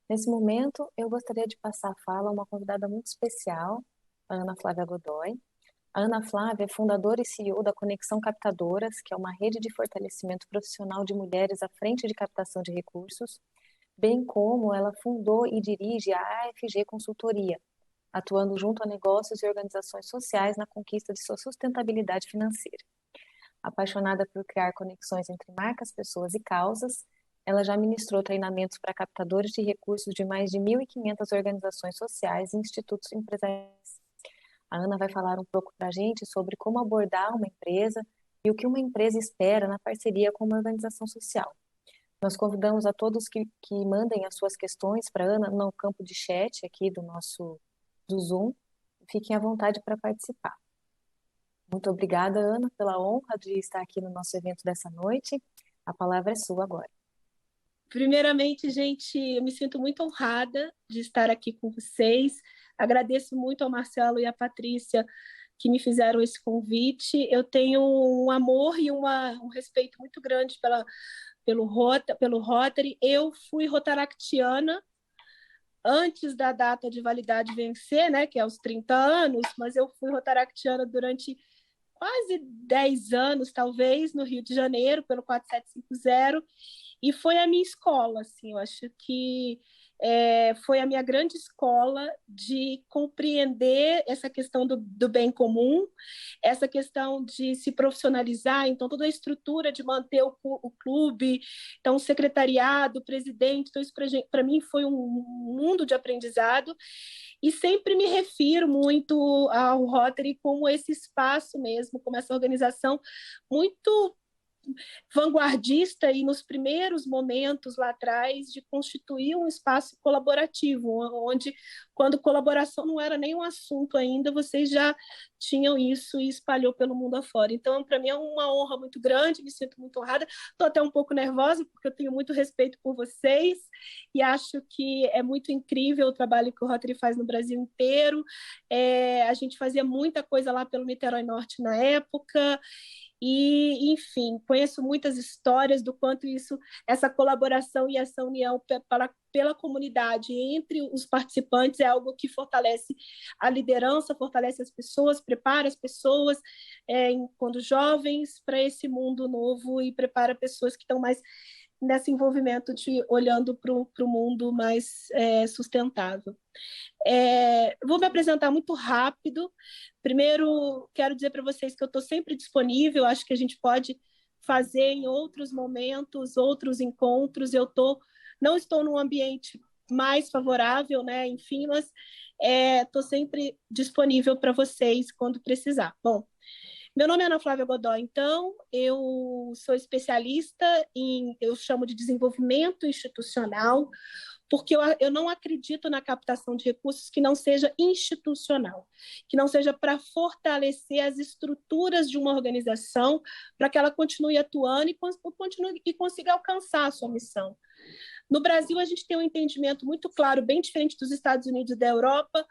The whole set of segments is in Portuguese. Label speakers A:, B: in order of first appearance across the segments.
A: Nesse momento, eu gostaria de passar a fala a uma convidada muito especial, a Ana Flávia Godoy. A Ana Flávia é fundadora e CEO da Conexão Captadoras, que é uma rede de fortalecimento profissional de mulheres à frente de captação de recursos, bem como ela fundou e dirige a AFG Consultoria, atuando junto a negócios e organizações sociais na conquista de sua sustentabilidade financeira. Apaixonada por criar conexões entre marcas, pessoas e causas, ela já ministrou treinamentos para captadores de recursos de mais de 1.500 organizações sociais e institutos empresariais. A Ana vai falar um pouco para a gente sobre como abordar uma empresa e o que uma empresa espera na parceria com uma organização social. Nós convidamos a todos que mandem as suas questões para a Ana no campo de chat aqui do Zoom. Fiquem à vontade para participar. Muito obrigada, Ana, pela honra de estar aqui no nosso evento dessa noite. A palavra é sua agora.
B: Primeiramente, gente, eu me sinto muito honrada de estar aqui com vocês. Agradeço muito ao Marcelo e à Patrícia que me fizeram esse convite. Eu tenho um amor e um respeito muito grande pelo Rotary. Eu fui rotaractiana antes da data de validade vencer, né, que é os 30 anos, mas eu fui rotaractiana durante quase 10 anos, talvez, no Rio de Janeiro, pelo 4750, e foi a minha escola, assim, eu acho que foi a minha grande escola de compreender essa questão do bem comum, essa questão de se profissionalizar, então toda a estrutura de manter o clube, então o secretariado, o presidente, então isso para mim foi um mundo de aprendizado, e sempre me refiro muito ao Rotary como esse espaço mesmo, como essa organização muito vanguardista e nos primeiros momentos lá atrás de constituir um espaço colaborativo, onde, quando colaboração não era nem um assunto ainda, vocês já tinham isso e espalhou pelo mundo afora. Então, para mim é uma honra muito grande, me sinto muito honrada, estou até um pouco nervosa, porque eu tenho muito respeito por vocês e acho que é muito incrível o trabalho que o Rotary faz no Brasil inteiro. A gente fazia muita coisa lá pelo Niterói Norte na época, e, enfim, conheço muitas histórias do quanto essa colaboração e essa união pela comunidade entre os participantes é algo que fortalece a liderança, fortalece as pessoas, prepara as pessoas, quando jovens, para esse mundo novo e prepara pessoas que estão mais nesse envolvimento de olhando para o mundo mais sustentável. Vou me apresentar muito rápido. Primeiro, quero dizer para vocês que eu estou sempre disponível, acho que a gente pode fazer em outros momentos, outros encontros. Não estou num ambiente mais favorável, né? Enfim, mas estou sempre disponível para vocês quando precisar. Bom, meu nome é Ana Flávia Godoy, então, eu sou especialista eu chamo de desenvolvimento institucional, porque eu não acredito na captação de recursos que não seja institucional, que não seja para fortalecer as estruturas de uma organização, para que ela continue atuando e consiga alcançar a sua missão. No Brasil, a gente tem um entendimento muito claro, bem diferente dos Estados Unidos e da Europa,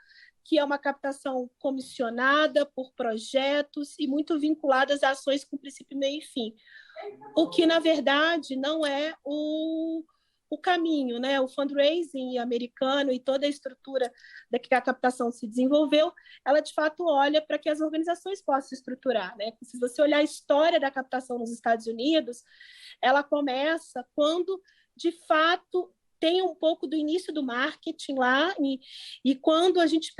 B: que é uma captação comissionada por projetos e muito vinculadas a ações com princípio, meio e fim. O que, na verdade, não é o caminho, né? O fundraising americano e toda a estrutura da que a captação se desenvolveu, ela, de fato, olha para que as organizações possam se estruturar, né? Se você olhar a história da captação nos Estados Unidos, ela começa quando, de fato, tem um pouco do início do marketing lá, e quando a gente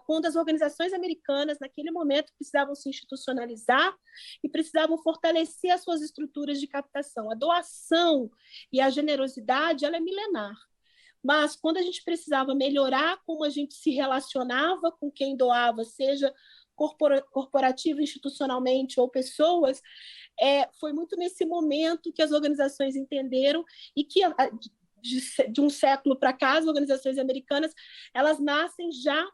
B: quando as organizações americanas, naquele momento, precisavam se institucionalizar e precisavam fortalecer as suas estruturas de captação. A doação e a generosidade, ela é milenar. Mas quando a gente precisava melhorar como a gente se relacionava com quem doava, seja corporativo, institucionalmente ou pessoas, foi muito nesse momento que as organizações entenderam e que de um século para cá, as organizações americanas, elas nascem já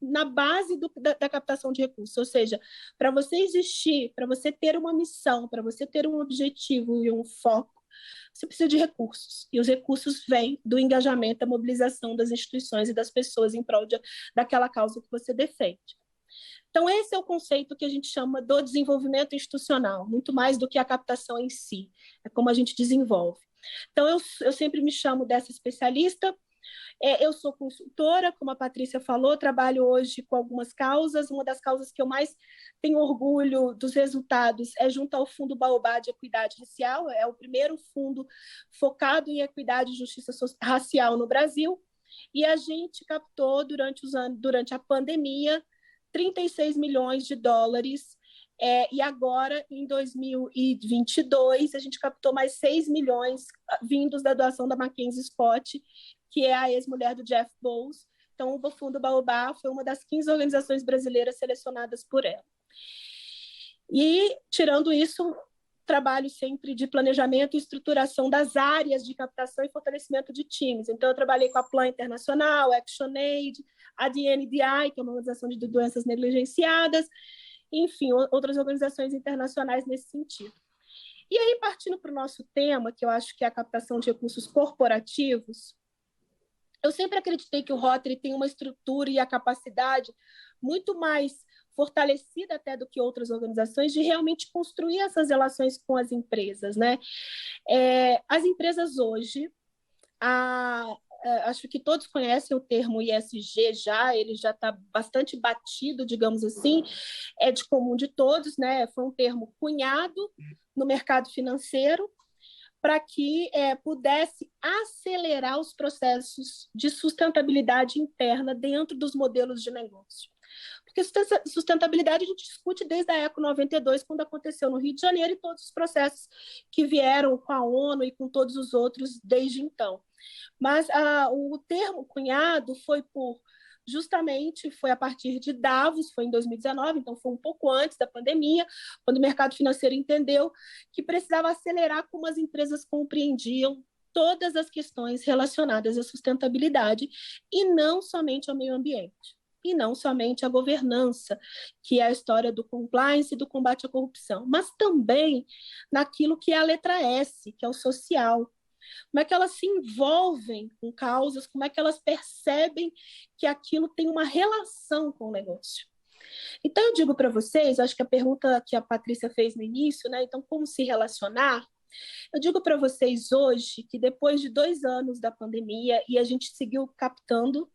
B: na base da captação de recursos, ou seja, para você existir, para você ter uma missão, para você ter um objetivo e um foco, você precisa de recursos, e os recursos vêm do engajamento, da mobilização das instituições e das pessoas em prol daquela causa que você defende. Então, esse é o conceito que a gente chama do desenvolvimento institucional, muito mais do que a captação em si, é como a gente desenvolve. Então, eu sempre me chamo dessa especialista. Eu sou consultora, como a Patrícia falou, trabalho hoje com algumas causas. Uma das causas que eu mais tenho orgulho dos resultados é junto ao Fundo Baobá de Equidade Racial, é o primeiro fundo focado em equidade e justiça racial no Brasil, e a gente captou durante a pandemia 36 milhões de dólares, e agora, em 2022, a gente captou mais 6 milhões vindos da doação da Mackenzie Scott, que é a ex-mulher do Jeff Bowles. Então, o Fundo Baobá foi uma das 15 organizações brasileiras selecionadas por ela. E, tirando isso, trabalho sempre de planejamento e estruturação das áreas de captação e fortalecimento de times. Então, eu trabalhei com a Plan Internacional, ActionAid, a DNDi, que é uma organização de doenças negligenciadas, enfim, outras organizações internacionais nesse sentido. E aí, partindo para o nosso tema, que eu acho que é a captação de recursos corporativos, eu sempre acreditei que o Rotary tem uma estrutura e a capacidade muito mais fortalecida até do que outras organizações de realmente construir essas relações com as empresas, né? As empresas hoje, acho que todos conhecem o termo ISG ele já está bastante batido, digamos assim, é de comum de todos, né? Foi um termo cunhado no mercado financeiro para que pudesse acelerar os processos de sustentabilidade interna dentro dos modelos de negócio. Porque sustentabilidade a gente discute desde a Eco 92, quando aconteceu no Rio de Janeiro, e todos os processos que vieram com a ONU e com todos os outros desde então. Mas o termo cunhado foi a partir de Davos, foi em 2019, então foi um pouco antes da pandemia, quando o mercado financeiro entendeu que precisava acelerar como as empresas compreendiam todas as questões relacionadas à sustentabilidade e não somente ao meio ambiente, e não somente à governança, que é a história do compliance e do combate à corrupção, mas também naquilo que é a letra S, que é o social. Como é que elas se envolvem com causas, como é que elas percebem que aquilo tem uma relação com o negócio. Então, eu digo para vocês, acho que a pergunta que a Patrícia fez no início, né? Então, como se relacionar? Eu digo para vocês hoje que depois de 2 anos da pandemia, e a gente seguiu captando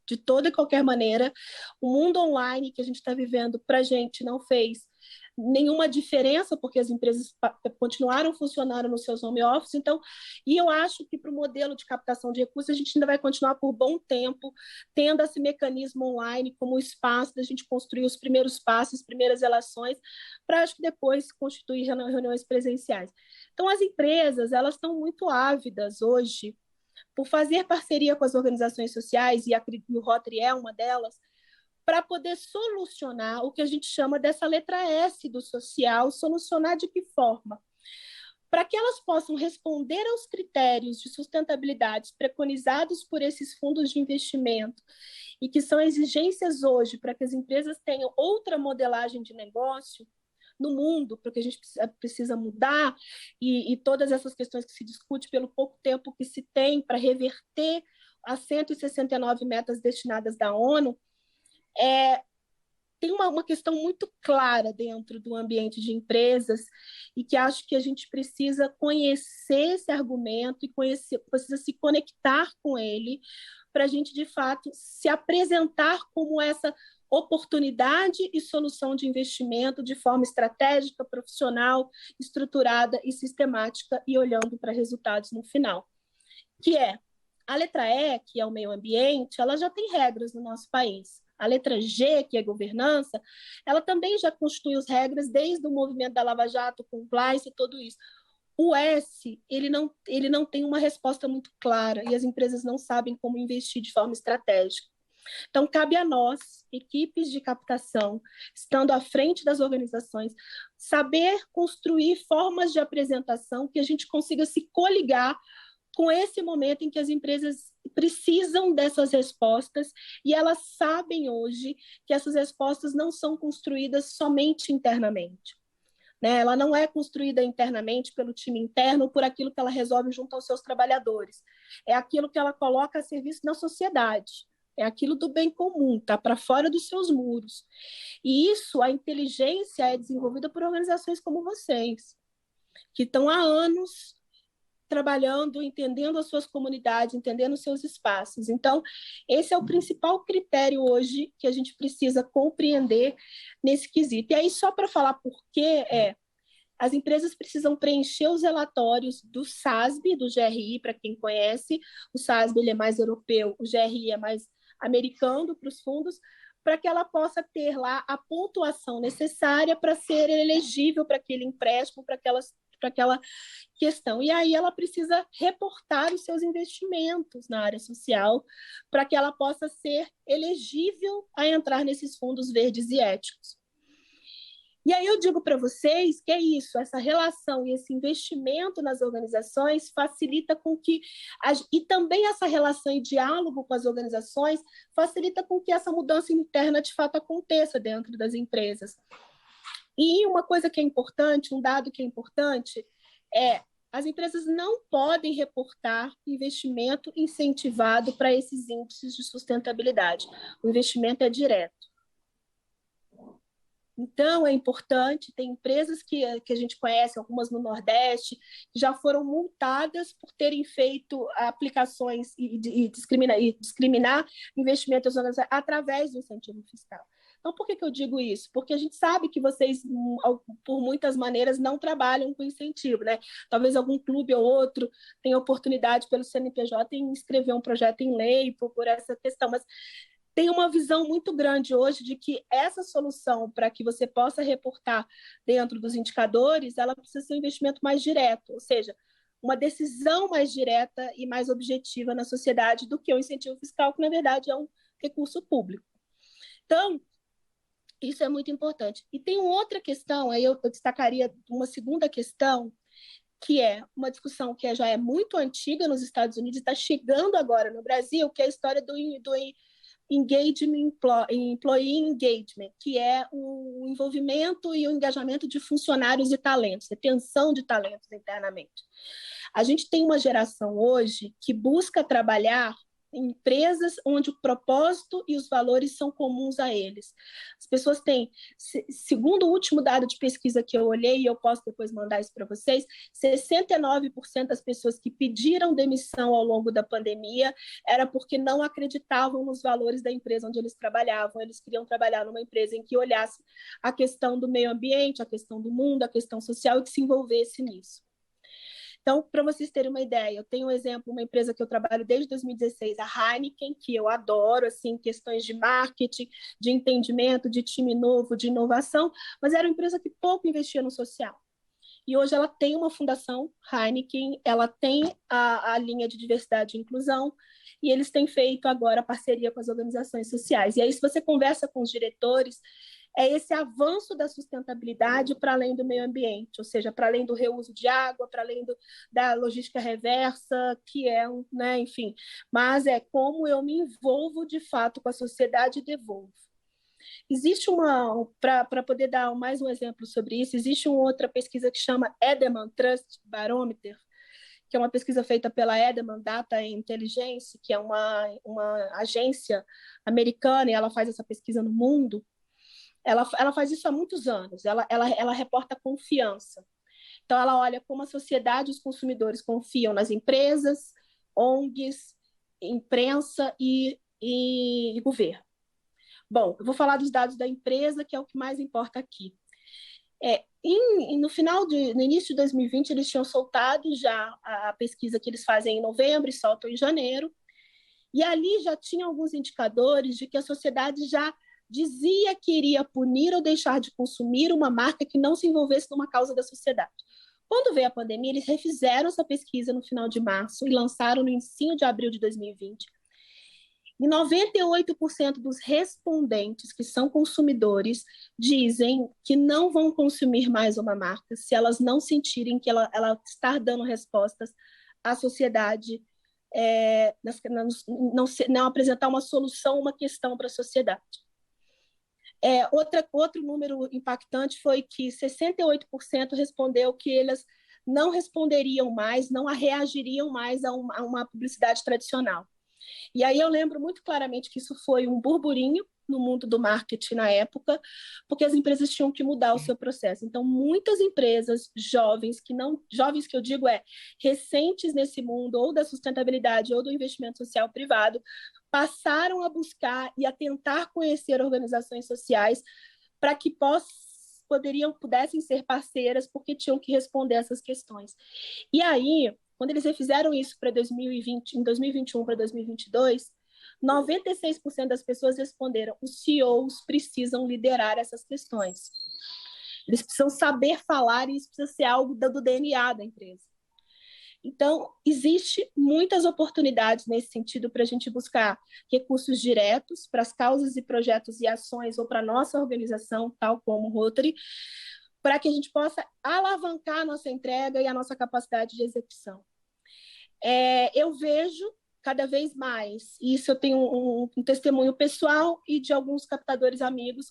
B: de toda e qualquer maneira, o mundo online que a gente está vivendo para a gente não fez nenhuma diferença, porque as empresas continuaram funcionando nos seus home office. Então, e eu acho que para o modelo de captação de recursos, a gente ainda vai continuar por bom tempo, tendo esse mecanismo online como espaço da gente construir os primeiros passos, as primeiras relações, para acho que depois constituir reuniões presenciais. Então, as empresas, elas estão muito ávidas hoje por fazer parceria com as organizações sociais, e o Rotary é uma delas, para poder solucionar o que a gente chama dessa letra S do social. Solucionar de que forma? Para que elas possam responder aos critérios de sustentabilidade preconizados por esses fundos de investimento e que são exigências hoje para que as empresas tenham outra modelagem de negócio no mundo, porque a gente precisa mudar, e todas essas questões que se discute pelo pouco tempo que se tem para reverter as 169 metas destinadas da ONU, tem uma questão muito clara dentro do ambiente de empresas, e que acho que a gente precisa conhecer esse argumento e precisa se conectar com ele para a gente, de fato, se apresentar como essa oportunidade e solução de investimento de forma estratégica, profissional, estruturada e sistemática, e olhando para resultados no final. Que é a letra E, que é o meio ambiente, ela já tem regras no nosso país. A letra G, que é governança, ela também já constitui as regras desde o movimento da Lava Jato, compliance e tudo isso. O S, ele não tem uma resposta muito clara, e as empresas não sabem como investir de forma estratégica. Então, cabe a nós, equipes de captação, estando à frente das organizações, saber construir formas de apresentação que a gente consiga se coligar com esse momento em que as empresas precisam dessas respostas, e elas sabem hoje que essas respostas não são construídas somente internamente. Né? Ela não é construída internamente pelo time interno, por aquilo que ela resolve junto aos seus trabalhadores. É aquilo que ela coloca a serviço da sociedade. É aquilo do bem comum, está para fora dos seus muros. E isso, a inteligência é desenvolvida por organizações como vocês, que estão há anos trabalhando, entendendo as suas comunidades, entendendo os seus espaços. Então, esse é o principal critério hoje que a gente precisa compreender nesse quesito. E aí, só para falar por quê, as empresas precisam preencher os relatórios do SASB, do GRI, para quem conhece. O SASB ele é mais europeu, o GRI é mais americano para os fundos, para que ela possa ter lá a pontuação necessária para ser elegível para aquele empréstimo, para aquela questão. E aí ela precisa reportar os seus investimentos na área social para que ela possa ser elegível a entrar nesses fundos verdes e éticos. E aí eu digo para vocês que é isso, essa relação e esse investimento nas organizações facilita com que, e também essa relação e diálogo com as organizações facilita com que essa mudança interna de fato aconteça dentro das empresas. E uma coisa que é importante, um dado que é importante, as empresas não podem reportar investimento incentivado para esses índices de sustentabilidade. O investimento é direto. Então, é importante, tem empresas que a gente conhece, algumas no Nordeste, que já foram multadas por terem feito aplicações e discriminar investimentos através do incentivo fiscal. Então, por que eu digo isso? Porque a gente sabe que vocês, por muitas maneiras, não trabalham com incentivo, né? Talvez algum clube ou outro tenha oportunidade pelo CNPJ em escrever um projeto em lei por essa questão, mas tem uma visão muito grande hoje de que essa solução para que você possa reportar dentro dos indicadores, ela precisa ser um investimento mais direto, ou seja, uma decisão mais direta e mais objetiva na sociedade do que o incentivo fiscal, que na verdade é um recurso público. Então, isso é muito importante. E tem uma outra questão, aí eu destacaria uma segunda questão, que é uma discussão que já é muito antiga nos Estados Unidos e está chegando agora no Brasil, que é a história do engagement, employee engagement, que é o envolvimento e o engajamento de funcionários e talentos, retenção de talentos internamente. A gente tem uma geração hoje que busca trabalhar em empresas onde o propósito e os valores são comuns a eles. As pessoas têm, segundo o último dado de pesquisa que eu olhei, e eu posso depois mandar isso para vocês, 69% das pessoas que pediram demissão ao longo da pandemia era porque não acreditavam nos valores da empresa onde eles trabalhavam. Eles queriam trabalhar numa empresa em que olhasse a questão do meio ambiente, a questão do mundo, a questão social e que se envolvesse nisso. Então, para vocês terem uma ideia, eu tenho um exemplo, uma empresa que eu trabalho desde 2016, a Heineken, que eu adoro, assim, questões de marketing, de entendimento, de time novo, de inovação, mas era uma empresa que pouco investia no social. E hoje ela tem uma fundação, Heineken, ela tem a linha de diversidade e inclusão, e eles têm feito agora parceria com as organizações sociais. E aí, se você conversa com os diretores, é esse avanço da sustentabilidade para além do meio ambiente, ou seja, para além do reuso de água, para além da logística reversa, que é né, enfim, mas é como eu me envolvo de fato com a sociedade e devolvo. Existe para poder dar mais um exemplo sobre isso, existe uma outra pesquisa que chama Edelman Trust Barometer, que é uma pesquisa feita pela Edelman Data Intelligence, que é uma agência americana, e ela faz essa pesquisa no mundo. Ela faz isso há muitos anos, ela reporta confiança. Então, ela olha como a sociedade e os consumidores confiam nas empresas, ONGs, imprensa e governo. Bom, eu vou falar dos dados da empresa, que é o que mais importa aqui. No início de 2020, eles tinham soltado já a pesquisa que eles fazem em novembro e soltam em janeiro, e ali já tinha alguns indicadores de que a sociedade já dizia que iria punir ou deixar de consumir uma marca que não se envolvesse numa causa da sociedade. Quando veio a pandemia, eles refizeram essa pesquisa no final de março e lançaram no início de abril de 2020. E 98% dos respondentes que são consumidores dizem que não vão consumir mais uma marca se elas não sentirem que ela está dando respostas à sociedade, não apresentar uma solução, uma questão para a sociedade. Outro número impactante foi que 68% respondeu que elas não responderiam mais, não reagiriam mais a uma publicidade tradicional. E aí eu lembro muito claramente que isso foi um burburinho no mundo do marketing na época, porque as empresas tinham que mudar o seu processo. Então, muitas empresas jovens, jovens que eu digo recentes nesse mundo, ou da sustentabilidade, ou do investimento social privado, passaram a buscar e a tentar conhecer organizações sociais para que pudessem ser parceiras, porque tinham que responder essas questões. E aí, quando eles fizeram isso para 2020, em 2021 para 2022, 96% das pessoas responderam: os CEOs precisam liderar essas questões. Eles precisam saber falar e isso precisa ser algo do DNA da empresa. Então, existe muitas oportunidades nesse sentido para a gente buscar recursos diretos para as causas e projetos e ações ou para a nossa organização, tal como o Rotary, para que a gente possa alavancar a nossa entrega e a nossa capacidade de execução. Eu vejo cada vez mais, e isso eu tenho um testemunho pessoal e de alguns captadores amigos,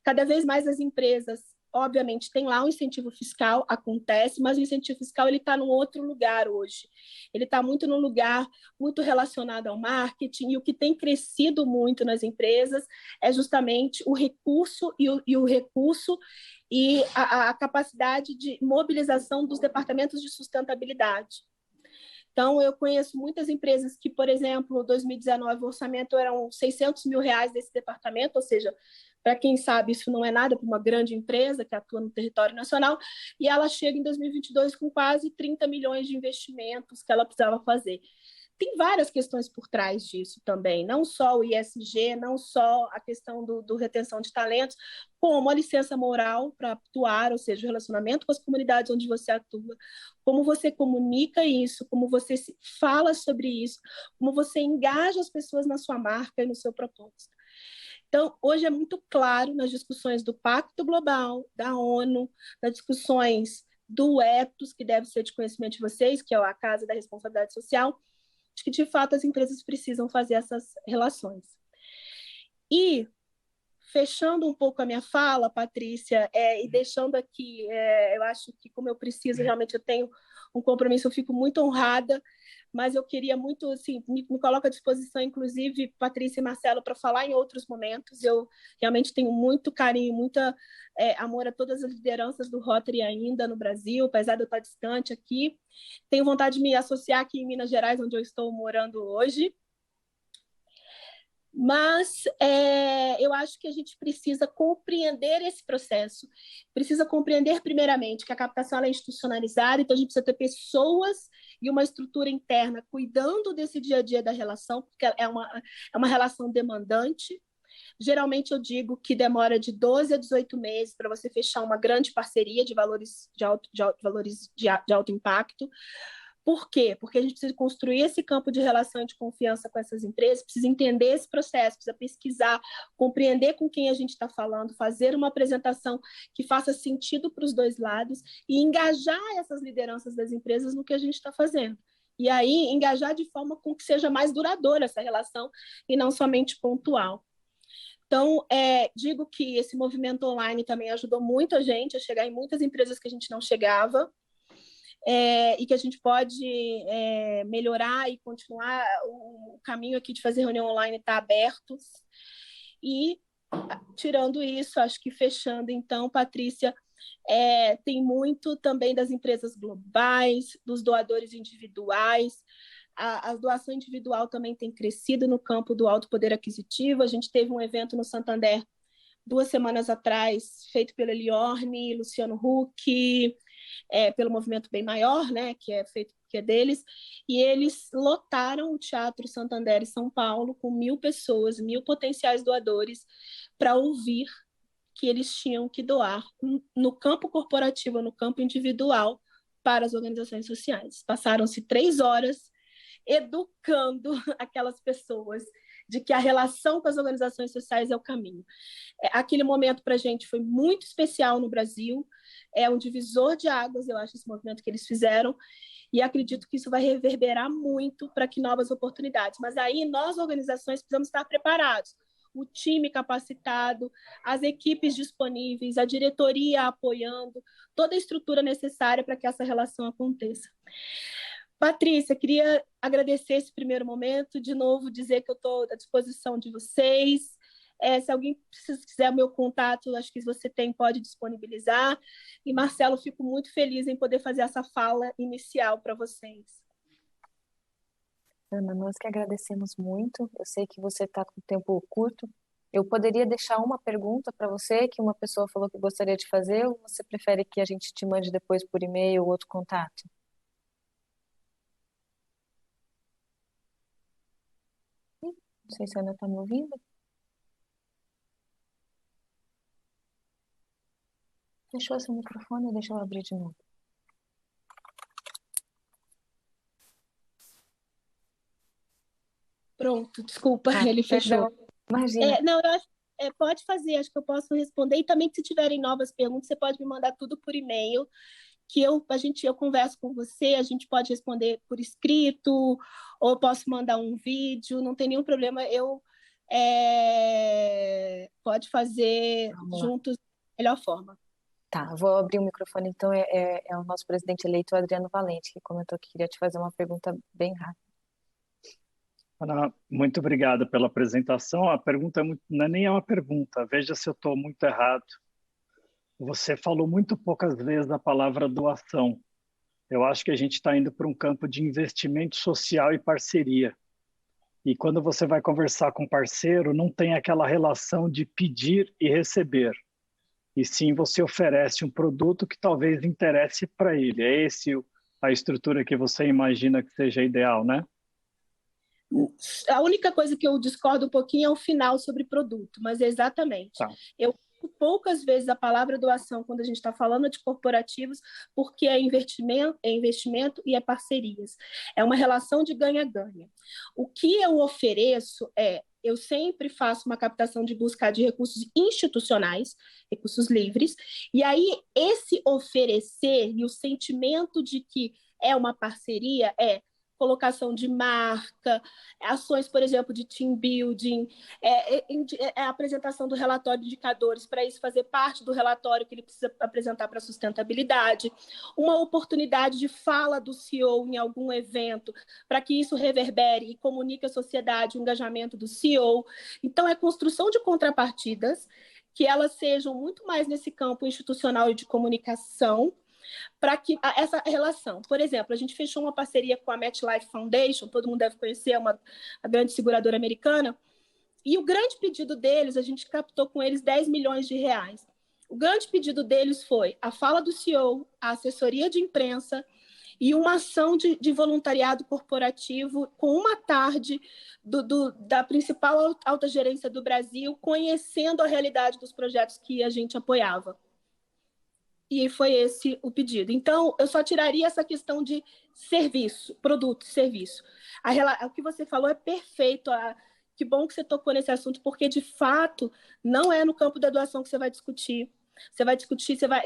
B: cada vez mais as empresas, obviamente, tem lá um incentivo fiscal, acontece, mas o incentivo fiscal está num outro lugar hoje. Ele está muito num lugar muito relacionado ao marketing, e o que tem crescido muito nas empresas é justamente o recurso e a capacidade de mobilização dos departamentos de sustentabilidade. Então, eu conheço muitas empresas que, por exemplo, em 2019, o orçamento eram R$600 mil desse departamento, ou seja, para quem sabe, isso não é nada para uma grande empresa que atua no território nacional, e ela chega em 2022 com quase 30 milhões de investimentos que ela precisava fazer. Tem várias questões por trás disso também, não só o ISG, não só a questão do retenção de talentos, como a licença moral para atuar, ou seja, o relacionamento com as comunidades onde você atua, como você comunica isso, como você fala sobre isso, como você engaja as pessoas na sua marca e no seu propósito. Então, hoje é muito claro nas discussões do Pacto Global, da ONU, nas discussões do Ethos, que deve ser de conhecimento de vocês, que é a Casa da Responsabilidade Social, de que, de fato, as empresas precisam fazer essas relações. E, fechando um pouco a minha fala, Patrícia, e deixando aqui, eu acho que como eu preciso, realmente eu tenho um compromisso, eu fico muito honrada, mas eu queria muito, assim, me coloco à disposição, inclusive, Patrícia e Marcelo, para falar em outros momentos. Eu realmente tenho muito carinho, muito amor a todas as lideranças do Rotary ainda no Brasil, apesar de eu estar distante aqui. Tenho vontade de me associar aqui em Minas Gerais, onde eu estou morando hoje. Mas eu acho que a gente precisa compreender esse processo, precisa compreender, primeiramente, que a captação é institucionalizada, então a gente precisa ter pessoas e uma estrutura interna cuidando desse dia a dia da relação, porque é uma relação demandante. Geralmente eu digo que demora de 12 a 18 meses para você fechar uma grande parceria de valores de alto impacto. Por quê? Porque a gente precisa construir esse campo de relação e de confiança com essas empresas, precisa entender esse processo, precisa pesquisar, compreender com quem a gente está falando, fazer uma apresentação que faça sentido para os dois lados e engajar essas lideranças das empresas no que a gente está fazendo. E aí, engajar de forma com que seja mais duradoura essa relação e não somente pontual. Então, digo que esse movimento online também ajudou muito a gente a chegar em muitas empresas que a gente não chegava, e que a gente pode melhorar e continuar. O caminho aqui de fazer reunião online está aberto. E, tirando isso, acho que fechando, então, Patrícia, tem muito também das empresas globais, dos doadores individuais. A doação individual também tem crescido no campo do alto poder aquisitivo. A gente teve um evento no Santander 2 semanas atrás, feito pela Eliorne, Luciano Huck, pelo Movimento Bem Maior, né, que é feito porque é deles, e eles lotaram o Teatro Santander em São Paulo com 1.000 pessoas, 1.000 potenciais doadores, para ouvir que eles tinham que doar no campo corporativo, no campo individual, para as organizações sociais. Passaram-se 3 horas educando aquelas pessoas de que a relação com as organizações sociais é o caminho. Aquele momento para a gente foi muito especial no Brasil, é um divisor de águas, eu acho, esse movimento que eles fizeram, e acredito que isso vai reverberar muito para que novas oportunidades. Mas aí nós, organizações, precisamos estar preparados. O time capacitado, as equipes disponíveis, a diretoria apoiando, toda a estrutura necessária para que essa relação aconteça. Patrícia, queria agradecer esse primeiro momento, de novo dizer que eu estou à disposição de vocês, Se alguém quiser o meu contato, acho que você pode disponibilizar. E, Marcelo, fico muito feliz em poder fazer essa fala inicial para vocês.
A: Ana, nós que agradecemos muito. Eu sei que você está com tempo curto. Eu poderia deixar uma pergunta para você que uma pessoa falou que gostaria de fazer, ou você prefere que a gente te mande depois por e-mail ou outro contato? Não sei se a Ana está me ouvindo. Fechou seu microfone, deixa eu abrir de novo.
B: Pronto, desculpa, ele fechou.
A: Perdão, imagina.
B: Não, eu acho, pode fazer, acho que eu posso responder. E também, se tiverem novas perguntas, você pode me mandar tudo por e-mail, que eu converso com você, a gente pode responder por escrito, ou eu posso mandar um vídeo, não tem nenhum problema. Pode fazer juntos da melhor forma.
A: Tá, vou abrir o microfone, então é o nosso presidente eleito, Adriano Valente, que comentou que queria te fazer uma pergunta bem rápida.
C: Ana, muito obrigado pela apresentação. A pergunta não é nem uma pergunta, veja se eu estou muito errado. Você falou muito poucas vezes a palavra doação. Eu acho que a gente está indo para um campo de investimento social e parceria. E quando você vai conversar com um parceiro, não tem aquela relação de pedir e receber. E sim, você oferece um produto que talvez interesse para ele. É esse a estrutura que você imagina que seja ideal, né?
B: A única coisa que eu discordo um pouquinho é o final sobre produto, mas é exatamente.
C: Tá.
B: Eu poucas vezes a palavra doação quando a gente está falando de corporativos, porque é investimento e é parcerias. É uma relação de ganha-ganha. O que eu ofereço eu sempre faço uma captação de busca de recursos institucionais, recursos livres, e aí esse oferecer e o sentimento de que é uma parceria colocação de marca, ações, por exemplo, de team building, a apresentação do relatório de indicadores, para isso fazer parte do relatório que ele precisa apresentar para a sustentabilidade, uma oportunidade de fala do CEO em algum evento, para que isso reverbere e comunique à sociedade o engajamento do CEO. Então, é construção de contrapartidas, que elas sejam muito mais nesse campo institucional e de comunicação, para que essa relação. Por exemplo, a gente fechou uma parceria com a MetLife Foundation, todo mundo deve conhecer, uma grande seguradora americana, e o grande pedido deles, a gente captou com eles 10 milhões de reais. O grande pedido deles foi a fala do CEO, a assessoria de imprensa e uma ação de voluntariado corporativo com uma tarde da principal alta gerência do Brasil, conhecendo a realidade dos projetos que a gente apoiava. E foi esse o pedido. Então, eu só tiraria essa questão de serviço, produto, serviço. O que você falou é perfeito. Que bom que você tocou nesse assunto, porque, de fato, não é no campo da doação que você vai discutir. Você vai discutir, você vai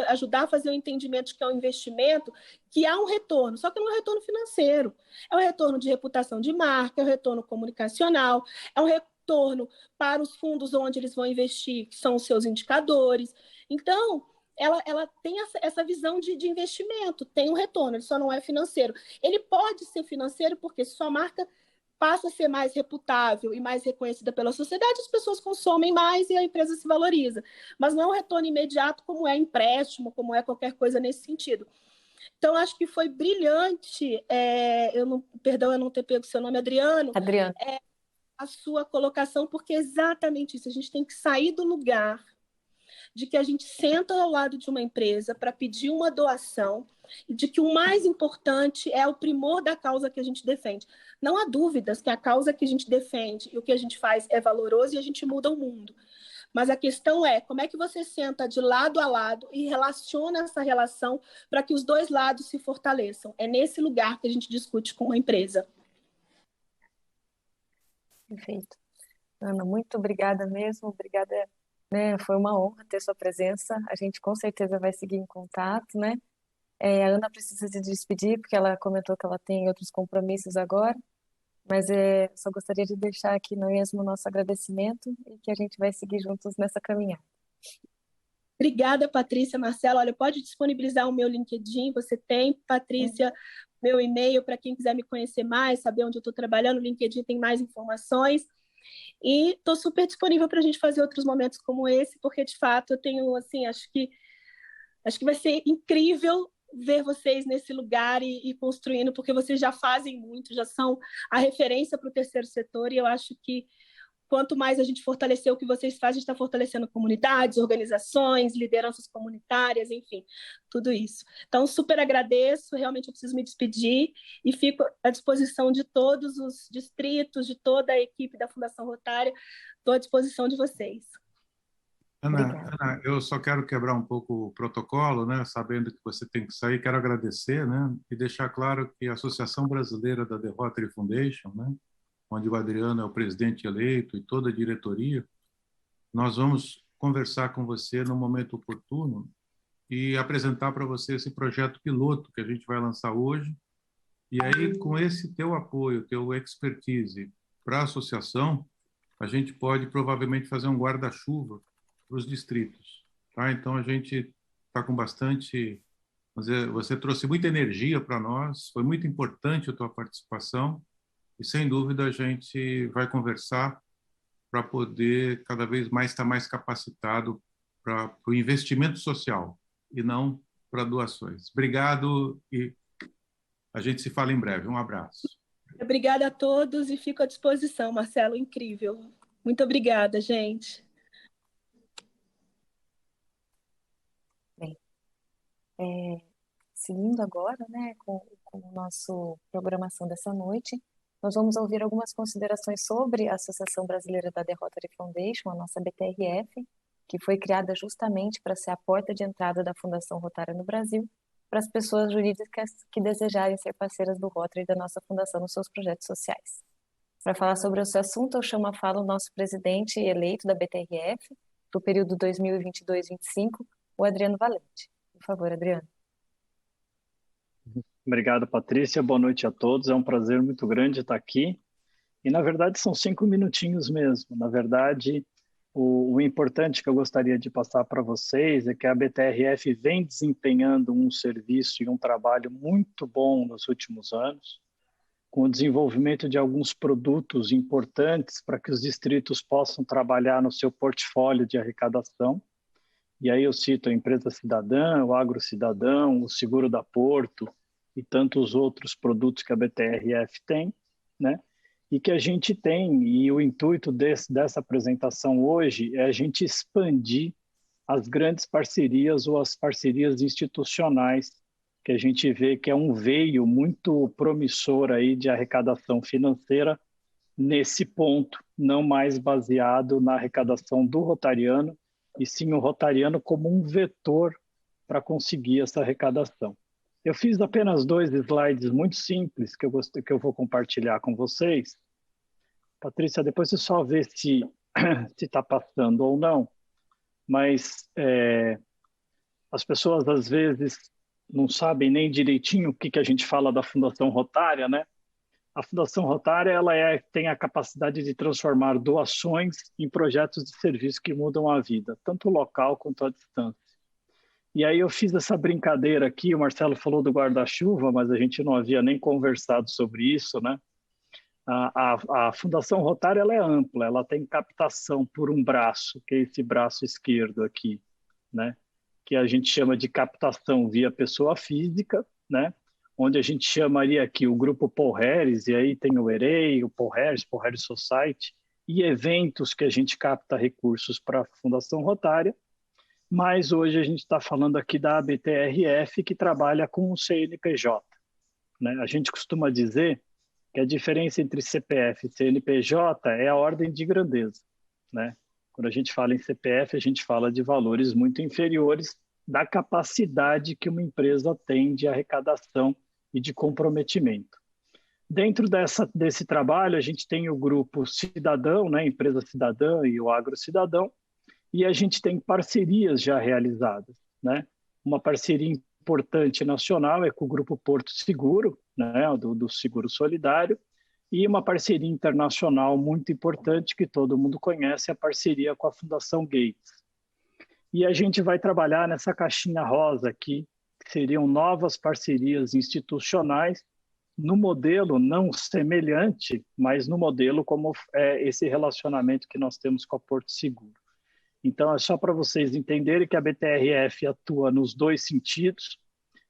B: ajudar a fazer o entendimento de que é um investimento, que há um retorno, só que não é um retorno financeiro. É um retorno de reputação de marca, é um retorno comunicacional, é um retorno para os fundos onde eles vão investir, que são os seus indicadores. Então, ela tem essa visão de investimento, tem um retorno, ele só não é financeiro. Ele pode ser financeiro porque se sua marca passa a ser mais reputável e mais reconhecida pela sociedade, as pessoas consomem mais e a empresa se valoriza. Mas não é um retorno imediato como é empréstimo, como é qualquer coisa nesse sentido. Então, acho que foi brilhante, perdão eu não ter pego seu nome, Adriano.
A: Adriano.
B: A sua colocação, porque é exatamente isso, a gente tem que sair do lugar de que a gente senta ao lado de uma empresa para pedir uma doação e de que o mais importante é o primor da causa que a gente defende. Não há dúvidas que a causa que a gente defende e o que a gente faz é valoroso e a gente muda o mundo. Mas a questão é como é que você senta de lado a lado e relaciona essa relação para que os dois lados se fortaleçam. É nesse lugar que a gente discute com uma empresa.
A: Perfeito. Ana, muito obrigada mesmo. Obrigada. Foi uma honra ter sua presença. A gente com certeza vai seguir em contato, né? A Ana precisa se despedir porque ela comentou que ela tem outros compromissos agora, mas só gostaria de deixar aqui mesmo o nosso agradecimento e que a gente vai seguir juntos nessa caminhada.
B: Obrigada, Patrícia. Marcelo, olha, pode disponibilizar o meu LinkedIn, você tem, Patrícia, meu e-mail para quem quiser me conhecer mais, saber onde eu estou trabalhando, o LinkedIn tem mais informações. E estou super disponível para a gente fazer outros momentos como esse, porque de fato eu tenho, assim, acho que vai ser incrível ver vocês nesse lugar e construindo, porque vocês já fazem muito, já são a referência para o terceiro setor, e eu acho que quanto mais a gente fortalecer o que vocês fazem, a gente está fortalecendo comunidades, organizações, lideranças comunitárias, enfim, tudo isso. Então, super agradeço, realmente eu preciso me despedir e fico à disposição de todos os distritos, de toda a equipe da Fundação Rotária, estou à disposição de vocês.
D: Ana, eu só quero quebrar um pouco o protocolo, né? Sabendo que você tem que sair, quero agradecer, né? E deixar claro que a Associação Brasileira da The Rotary Foundation, né? Onde o Adriano é o presidente eleito e toda a diretoria, nós vamos conversar com você no momento oportuno e apresentar para você esse projeto piloto que a gente vai lançar hoje. E aí, com esse teu apoio, teu expertise para a associação, a gente pode provavelmente fazer um guarda-chuva para os distritos. Tá? Então, a gente está com bastante... Você trouxe muita energia para nós, foi muito importante a tua participação e, sem dúvida, a gente vai conversar para poder cada vez mais estar mais capacitado para o investimento social e não para doações. Obrigado e a gente se fala em breve. Um abraço.
B: Obrigada a todos e fico à disposição, Marcelo, incrível. Muito obrigada, gente.
A: Bem, seguindo agora, né, com a nossa programação dessa noite, nós vamos ouvir algumas considerações sobre a Associação Brasileira da The Rotary Foundation, a nossa BTRF, que foi criada justamente para ser a porta de entrada da Fundação Rotária no Brasil, para as pessoas jurídicas que desejarem ser parceiras do Rotary e da nossa fundação nos seus projetos sociais. Para falar sobre esse assunto, eu chamo a fala o nosso presidente eleito da BTRF, para o período 2022-25, o Adriano Valente. Por favor, Adriano.
C: Obrigado, Patrícia. Boa noite a todos. É um prazer muito grande estar aqui. E, na verdade, são 5 minutinhos mesmo. Na verdade, o importante que eu gostaria de passar para vocês é que a BTRF vem desempenhando um serviço e um trabalho muito bom nos últimos anos, com o desenvolvimento de alguns produtos importantes para que os distritos possam trabalhar no seu portfólio de arrecadação. E aí eu cito a Empresa Cidadã, o Agro Cidadão, o Seguro da Porto e tantos outros produtos que a BTRF tem, né? E que a gente tem, e o intuito dessa apresentação hoje é a gente expandir as grandes parcerias ou as parcerias institucionais que a gente vê que é um veio muito promissor aí de arrecadação financeira nesse ponto, não mais baseado na arrecadação do rotariano, e sim o rotariano como um vetor para conseguir essa arrecadação. Eu fiz apenas 2 slides muito simples que eu vou compartilhar com vocês. Patrícia, depois você só vê se está passando ou não, mas as pessoas às vezes não sabem nem direitinho o que a gente fala da Fundação Rotária, né? A Fundação Rotária tem a capacidade de transformar doações em projetos de serviço que mudam a vida, tanto local quanto à distância. E aí eu fiz essa brincadeira aqui, o Marcelo falou do guarda-chuva, mas a gente não havia nem conversado sobre isso, né? A Fundação Rotária ela é ampla, ela tem captação por um braço, que é esse braço esquerdo aqui, né? Que a gente chama de captação via pessoa física, né? Onde a gente chamaria aqui o grupo Paul Harris, e aí tem o EREI, o Paul Harris Society, e eventos que a gente capta recursos para a Fundação Rotária, mas hoje a gente está falando aqui da ABTRF, que trabalha com o CNPJ, né? A gente costuma dizer que a diferença entre CPF e CNPJ é a ordem de grandeza, né? Quando a gente fala em CPF, a gente fala de valores muito inferiores da capacidade que uma empresa tem de arrecadação e de comprometimento. Dentro desse trabalho, a gente tem o grupo Cidadão, né, Empresa Cidadã e o Agro Cidadão, e a gente tem parcerias já realizadas, né? Uma parceria importante nacional é com o grupo Porto Seguro, né, do Seguro Solidário, e uma parceria internacional muito importante que todo mundo conhece, a parceria com a Fundação Gates. E a gente vai trabalhar nessa caixinha rosa aqui, que seriam novas parcerias institucionais, no modelo não semelhante, mas no modelo como é esse relacionamento que nós temos com a Porto Seguro. Então, é só para vocês entenderem que a BTRF atua nos dois sentidos,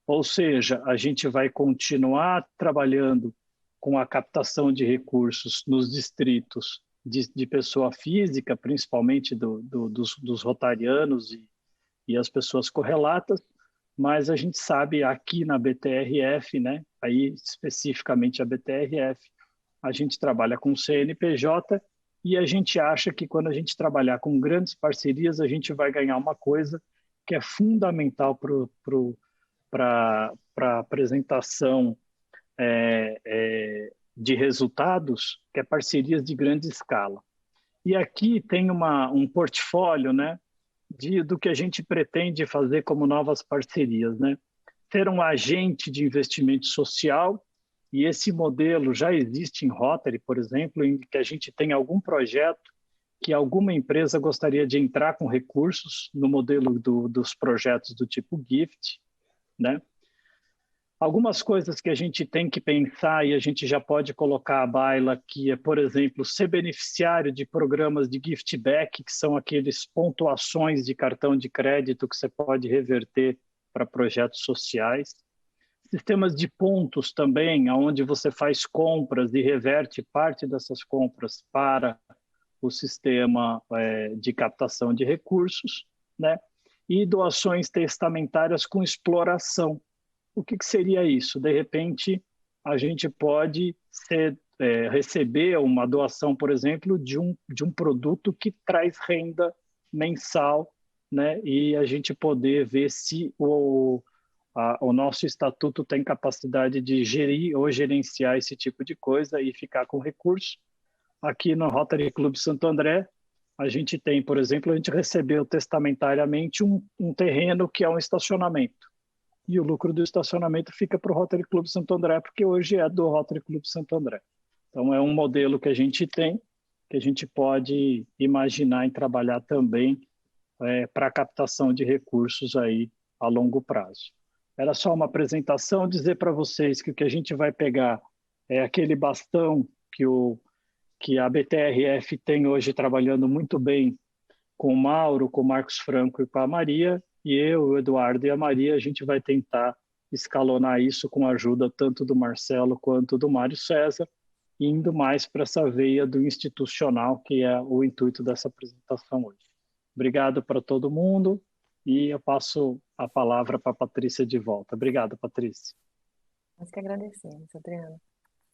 C: ou seja, a gente vai continuar trabalhando com a captação de recursos nos distritos de pessoa física, principalmente dos rotarianos e as pessoas correlatas, mas a gente sabe aqui na BTRF, né, aí especificamente a BTRF, a gente trabalha com CNPJ e a gente acha que quando a gente trabalhar com grandes parcerias, a gente vai ganhar uma coisa que é fundamental para a apresentação de resultados, que é parcerias de grande escala. E aqui tem um portfólio, né, do que a gente pretende fazer como novas parcerias, né? Ser um agente de investimento social, e esse modelo já existe em Rotary, por exemplo, em que a gente tem algum projeto que alguma empresa gostaria de entrar com recursos no modelo dos projetos do tipo GIFT, né? Algumas coisas que a gente tem que pensar e a gente já pode colocar à baila aqui é, por exemplo, ser beneficiário de programas de gift back, que são aqueles pontuações de cartão de crédito que você pode reverter para projetos sociais. Sistemas de pontos também, onde você faz compras e reverte parte dessas compras para o sistema de captação de recursos, né? E doações testamentárias com exploração. O que seria isso? De repente, a gente pode receber uma doação, por exemplo, de um produto que traz renda mensal, né? E a gente poder ver se o nosso estatuto tem capacidade de gerir ou gerenciar esse tipo de coisa e ficar com recurso. Aqui no Rotary Club Santo André, a gente tem, por exemplo, a gente recebeu testamentariamente um terreno que é um estacionamento. E o lucro do estacionamento fica para o Rotary Club Santo André, porque hoje é do Rotary Club Santo André. Então, é um modelo que a gente tem, que a gente pode imaginar em trabalhar também para a captação de recursos aí a longo prazo. Era só uma apresentação, dizer para vocês que o que a gente vai pegar é aquele bastão que a BTRF tem hoje trabalhando muito bem com o Mauro, com o Marcos Franco e com a Maria, e eu, o Eduardo e a Maria, a gente vai tentar escalonar isso com a ajuda tanto do Marcelo quanto do Mário César, indo mais para essa veia do institucional, que é o intuito dessa apresentação hoje. Obrigado para todo mundo e eu passo a palavra para a Patrícia de volta. Obrigado, Patrícia.
A: Nós que agradecemos, Adriano.